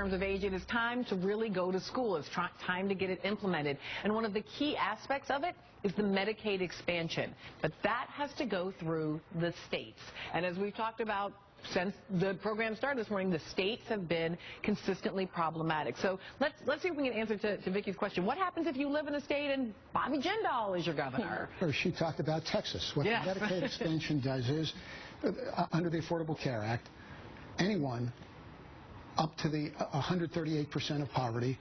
terms of age, it is time to really go to school. It's time to get it implemented. And one of the key aspects of it is the Medicaid expansion. But that has to go through the states. And as we've talked about since the program started this morning, the states have been consistently problematic. So let's see if we can answer to Vicki's question. What happens if you live in a state and Bobby Jindal is your governor? She talked about Texas. What the Medicaid expansion does is, under the Affordable Care Act, anyone up to the 138% of poverty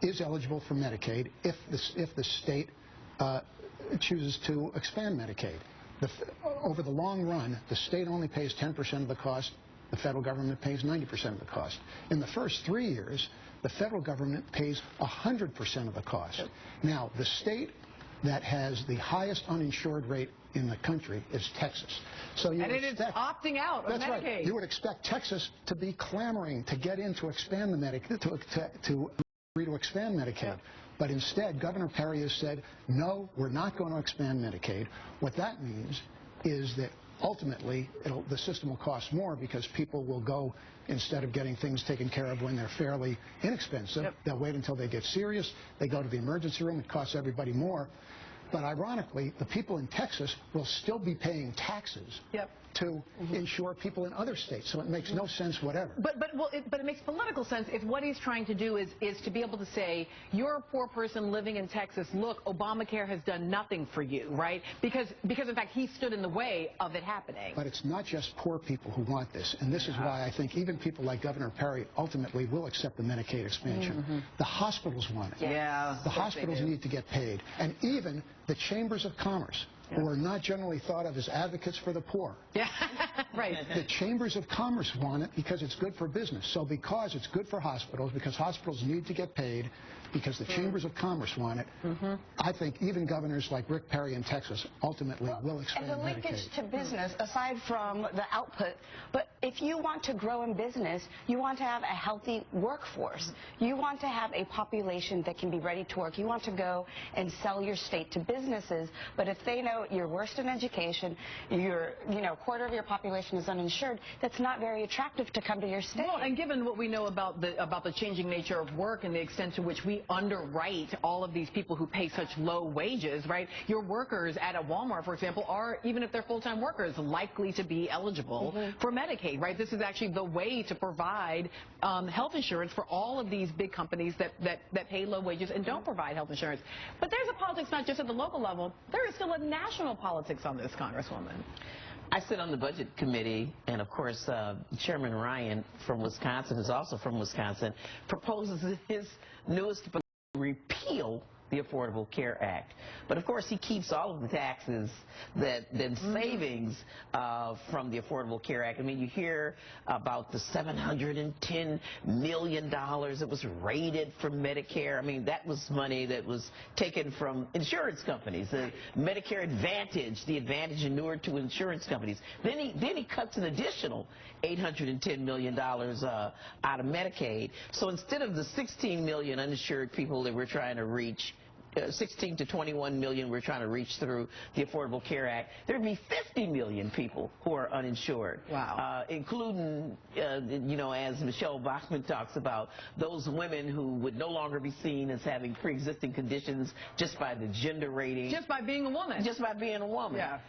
is eligible for Medicaid if the state chooses to expand Medicaid. Over the long run, the state only pays 10% of the cost. The federal government pays 90% of the cost. In the first 3 years, the federal government pays 100% of the cost. Now, the state that has the highest uninsured rate in the country is Texas. So you it is opting out of Medicaid. That's right. You would expect Texas to be clamoring to get in to expand the Medicaid, to agree to expand Medicaid. Yeah. But instead, Governor Perry has said, no, we're not going to expand Medicaid. What that means is that ultimately the system will cost more because people will go, instead of getting things taken care of when they're fairly inexpensive, they'll wait until they get serious. They go to the emergency room. It costs everybody more. But ironically, the people in Texas will still be paying taxes to insure people in other states. So it makes no sense whatever. But it makes political sense if what he's trying to do is to be able to say, you're a poor person living in Texas, look, Obamacare has done nothing for you, right? Because in fact, he stood in the way of it happening. But it's not just poor people who want this. And this is why I think even people like Governor Perry ultimately will accept the Medicaid expansion. The hospitals want it. The hospitals need to get paid. And even the chambers of commerce, who are not generally thought of as advocates for the poor. Right. The chambers of commerce want it because it's good for business. So because it's good for hospitals, because hospitals need to get paid, because the chambers of commerce want it, I think even governors like Rick Perry in Texas ultimately will expand Medicaid. And the linkage to business, aside from the output, but if you want to grow in business, you want to have a healthy workforce. You want to have a population that can be ready to work. You want to go and sell your state to businesses, but if they know you're worst in education, you're, a quarter of your population is uninsured, that's not very attractive to come to your state. Well, and given what we know about the changing nature of work and the extent to which we underwrite all of these people who pay such low wages, right? Your workers at a Walmart, for example, are, even if they're full-time workers, likely to be eligible for Medicaid, right? This is actually the way to provide health insurance for all of these big companies that pay low wages and don't provide health insurance. But there's a politics not just at the local level, there is still a national politics on this, Congresswoman. I sit on the Budget Committee, and of course, Chairman Ryan from Wisconsin, is also from Wisconsin, proposes his newest bill to repeal the Affordable Care Act. But of course, he keeps all of the taxes savings from the Affordable Care Act. I mean, you hear about the $710 million that was raided from Medicare. I mean, that was money that was taken from insurance companies. The Medicare Advantage, the advantage inured to insurance companies. Then he cuts an additional $810 million out of Medicaid. So instead of the 16 million uninsured people that we're trying to reach, 16 to 21 million we're trying to reach through the Affordable Care Act, there'd be 50 million people who are uninsured. Wow. Including, as Michelle Bachmann talks about, those women who would no longer be seen as having pre-existing conditions just by the gender rating. Just by being a woman. Just by being a woman. Yeah.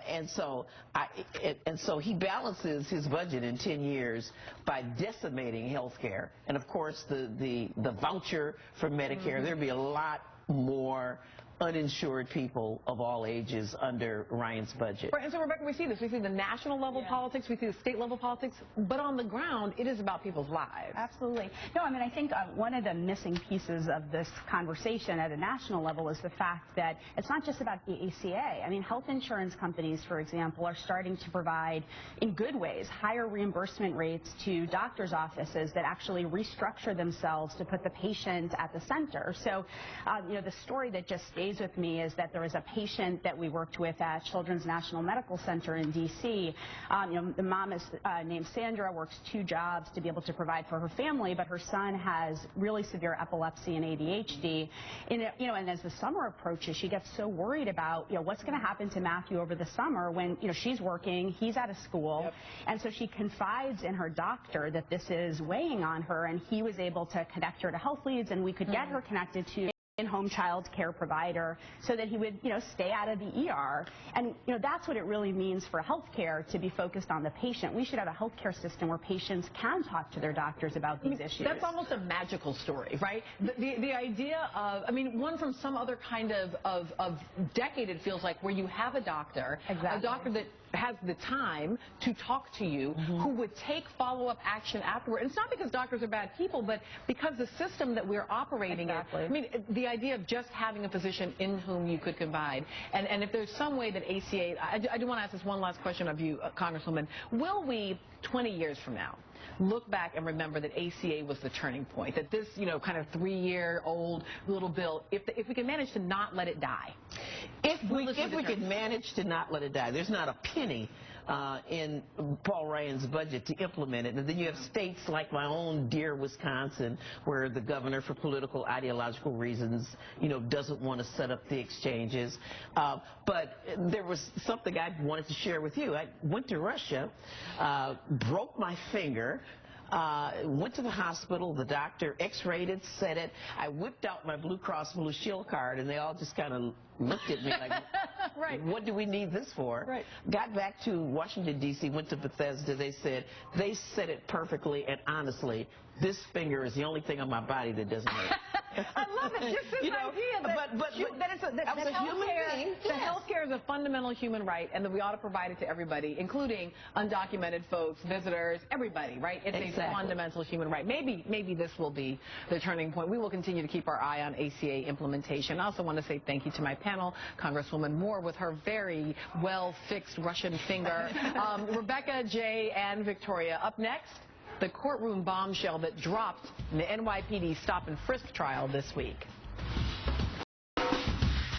And so he balances his budget in 10 years by decimating health care. And of course, the voucher for Medicare, there'd be a lot more uninsured people of all ages under Ryan's budget. Right, and so, Rebecca, we see this. We see the national level politics, we see the state level politics, but on the ground, it is about people's lives. Absolutely. No, I mean, I think one of the missing pieces of this conversation at a national level is the fact that it's not just about the ACA. I mean, health insurance companies, for example, are starting to provide, in good ways, higher reimbursement rates to doctors' offices that actually restructure themselves to put the patient at the center. So, the story that just stays with me is that there was a patient that we worked with at Children's National Medical Center in D.C. The mom is named Sandra, works 2 jobs to be able to provide for her family, but her son has really severe epilepsy and ADHD. And as the summer approaches, she gets so worried about, what's going to happen to Matthew over the summer when, she's working, he's out of school. Yep. And so she confides in her doctor that this is weighing on her, and he was able to connect her to health leads, and we could get her connected to in-home child care provider so that he would, stay out of the ER. And, that's what it really means for healthcare to be focused on the patient. We should have a healthcare system where patients can talk to their doctors about these issues. That's almost a magical story, right? The idea of, one from some other kind of decade, it feels like, where you have a doctor, exactly. A doctor that has the time to talk to you, who would take follow-up action afterward. And it's not because doctors are bad people, but because the system that we're operating in. The idea of just having a physician in whom you could confide. And if there's some way that ACA, I do want to ask this one last question of you, Congresswoman. Will we, 20 years from now, look back and remember that ACA was the turning point, that this, kind of 3-year-old little bill, if we can manage to not let it die? If we can manage to not let it die, there's not a penny in Paul Ryan's budget to implement it. And then you have states like my own dear Wisconsin, where the governor, for political, ideological reasons, doesn't want to set up the exchanges. But there was something I wanted to share with you. I went to Russia, broke my finger, went to the hospital, the doctor x-rayed it, said it. I whipped out my Blue Cross Blue Shield card, and they all just kind of looked at me like, right. What do we need this for? Right. Got back to Washington, D.C., went to Bethesda. They said it perfectly, and honestly, this finger is the only thing on my body that doesn't hurt. I love it. Just this idea that healthcare is a fundamental human right, and that we ought to provide it to everybody, including undocumented folks, visitors, everybody, right? It's a fundamental human right. Maybe this will be the turning point. We will continue to keep our eye on ACA implementation. I also want to say thank you to my panel, Congresswoman Moore with her very well-fixed Russian finger, Rebecca, Jay, and Victoria. Up next, the courtroom bombshell that dropped in the NYPD stop and frisk trial this week.